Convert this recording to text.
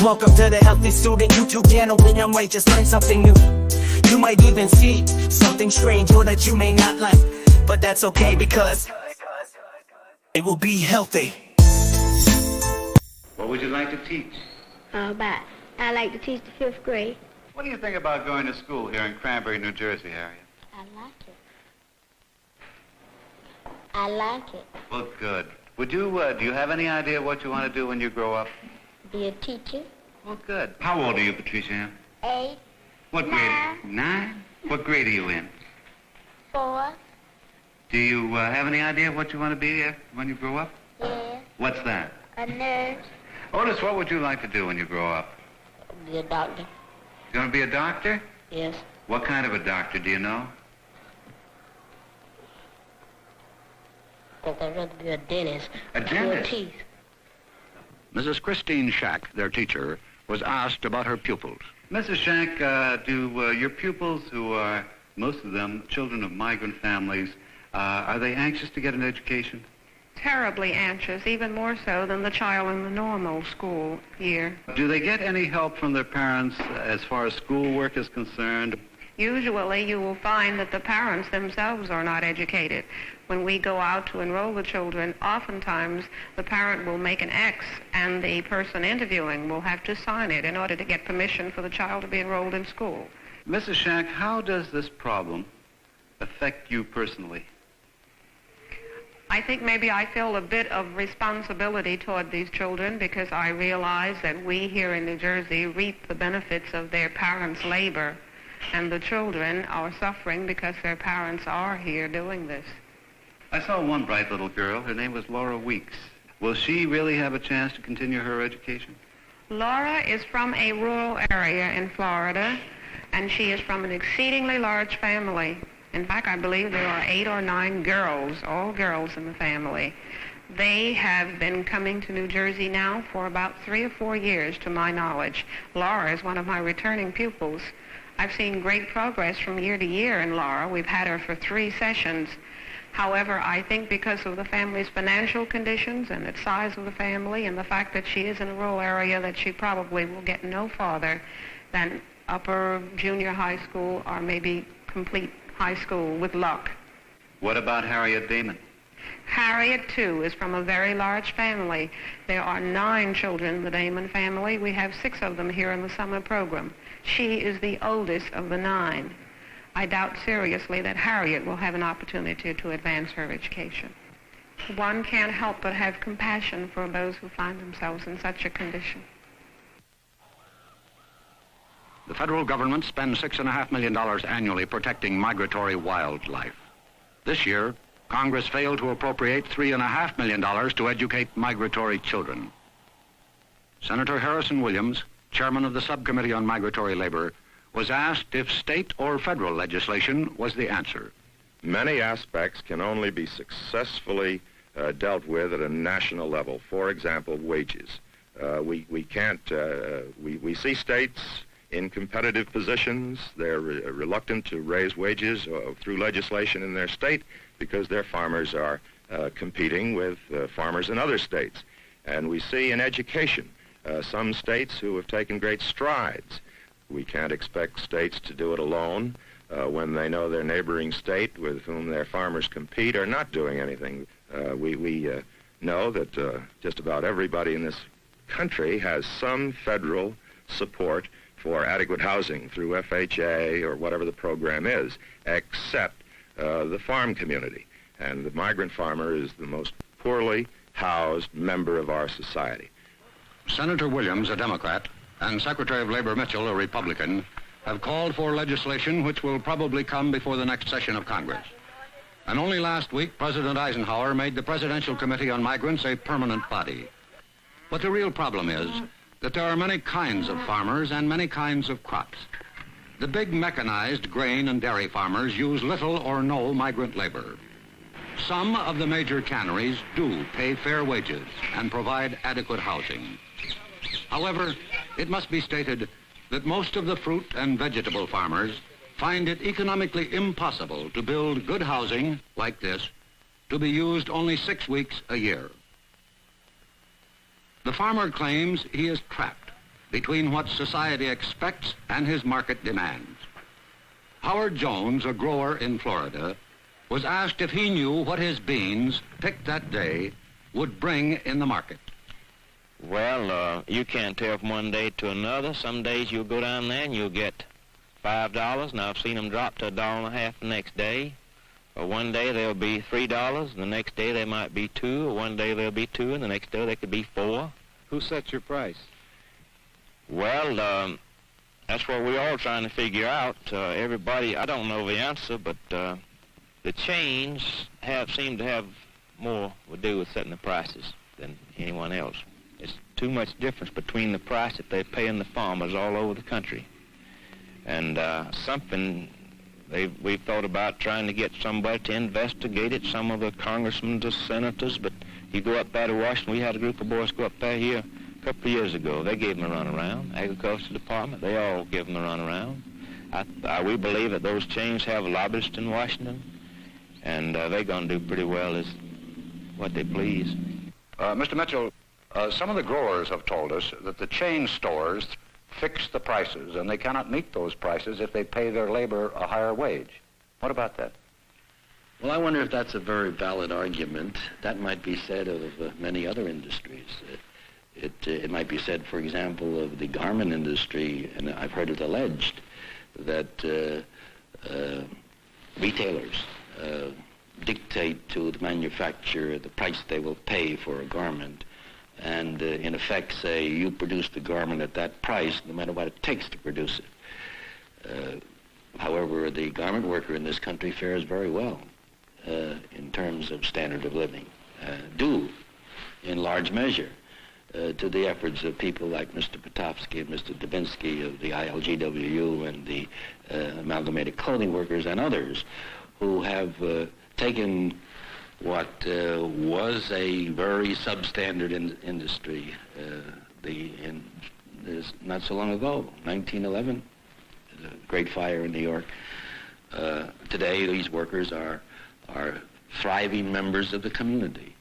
Welcome to the Healthy Student YouTube channel. When you might just learn something new. You might even see something strange or that you may not like, but that's okay because it will be healthy. What would you like to teach? I like to teach the 5th grade. What do you think about going to school here in Cranberry, New Jersey, Harriet? I like it. I like it. Well, good. Would you, do you have any idea what you want to do when you grow up? Be a teacher. Well, good. How old are you, Patricia? 8. What grade? 9? What grade are you in? 4. Do you have any idea what you want to be when you grow up? Yeah. What's that? A nurse. Otis, what would you like to do when you grow up? Be a doctor. You want to be a doctor? Yes. What kind of a doctor, do you know? I think I'd rather be a dentist. A dentist? Cure teeth. Mrs. Christine Shack, their teacher, was asked about her pupils. Mrs. Shack, do your pupils, who are, most of them, children of migrant families, are they anxious to get an education? Terribly anxious, even more so than the child in the normal school year. Do they get any help from their parents as far as schoolwork is concerned? Usually you will find that the parents themselves are not educated. When we go out to enroll the children, oftentimes the parent will make an X and the person interviewing will have to sign it in order to get permission for the child to be enrolled in school. Mrs. Shack, how does this problem affect you personally? I think maybe I feel a bit of responsibility toward these children because I realize that we here in New Jersey reap the benefits of their parents' labor, and the children are suffering because their parents are here doing this. I saw one bright little girl. Her name was Laura Weeks. Will she really have a chance to continue her education? Laura is from a rural area in Florida, and she is from an exceedingly large family. In fact, I believe there are 8 or 9 girls, all girls in the family. They have been coming to New Jersey now for about 3 or 4 years, to my knowledge. Laura is one of my returning pupils. I've seen great progress from year to year in Laura. We've had her for 3 sessions. However, I think because of the family's financial conditions and the size of the family and the fact that she is in a rural area, that she probably will get no farther than upper junior high school or maybe complete high school with luck. What about Harriet Damon? Harriet, too, is from a very large family. There are 9 children in the Damon family. We have 6 of them here in the summer program. She is the oldest of the 9. I doubt seriously that Harriet will have an opportunity to advance her education. One can't help but have compassion for those who find themselves in such a condition. The federal government spends $6.5 million annually protecting migratory wildlife. This year, Congress failed to appropriate $3.5 million to educate migratory children. Senator Harrison Williams, chairman of the Subcommittee on Migratory Labor, was asked if state or federal legislation was the answer. Many aspects can only be successfully dealt with at a national level. For example, wages. We see states in competitive positions. They're reluctant to raise wages through legislation in their state because their farmers are competing with farmers in other states. And we see in education some states who have taken great strides. We can't expect states to do it alone when they know their neighboring state with whom their farmers compete are not doing anything. We know that just about everybody in this country has some federal support for adequate housing through FHA or whatever the program is, except the farm community. And the migrant farmer is the most poorly housed member of our society. Senator Williams, a Democrat, and Secretary of Labor Mitchell, a Republican, have called for legislation which will probably come before the next session of Congress. And only last week, President Eisenhower made the Presidential Committee on Migrants a permanent body. But the real problem is that there are many kinds of farmers and many kinds of crops. The big mechanized grain and dairy farmers use little or no migrant labor. Some of the major canneries do pay fair wages and provide adequate housing. However, it must be stated that most of the fruit and vegetable farmers find it economically impossible to build good housing like this to be used only 6 weeks a year. The farmer claims he is trapped between what society expects and his market demands. Howard Jones, a grower in Florida, was asked if he knew what his beans, picked that day, would bring in the market. Well, you can't tell from one day to another. Some days you'll go down there and you'll get $5. Now, I've seen them drop to $1.50 the next day. Or one day they'll be $3, and the next day they might be $2, or one day they'll be $2, and the next day they could be $4. Who sets your price? Well, that's what we're all trying to figure out. Everybody, I don't know the answer, but the chains seem to have more to do with setting the prices than anyone else. It's too much difference between the price that they're paying the farmers all over the country. And something we've thought about trying to get somebody to investigate it, some of the congressmen, the senators, but you go up there to Washington, we had a group of boys go up there here a couple of years ago. They gave them a runaround. Agriculture Department, they all give them a runaround. We believe that those chains have lobbyists in Washington, and they're going to do pretty well as what they please. Mr. Mitchell, some of the growers have told us that the chain stores fix the prices, and they cannot meet those prices if they pay their labor a higher wage. What about that? Well, I wonder if that's a very valid argument. That might be said of many other industries. It might be said, for example, of the garment industry, and I've heard it alleged that retailers dictate to the manufacturer the price they will pay for a garment, and in effect say, you produce the garment at that price no matter what it takes to produce it. However, the garment worker in this country fares very well in terms of standard of living, due in large measure to the efforts of people like Mr. Potofsky and Mr. Dubinsky of the ILGWU and the Amalgamated Clothing Workers and others who have taken what was a very substandard industry not so long ago, 1911, the Great Fire in New York. Today, these workers are thriving members of the community.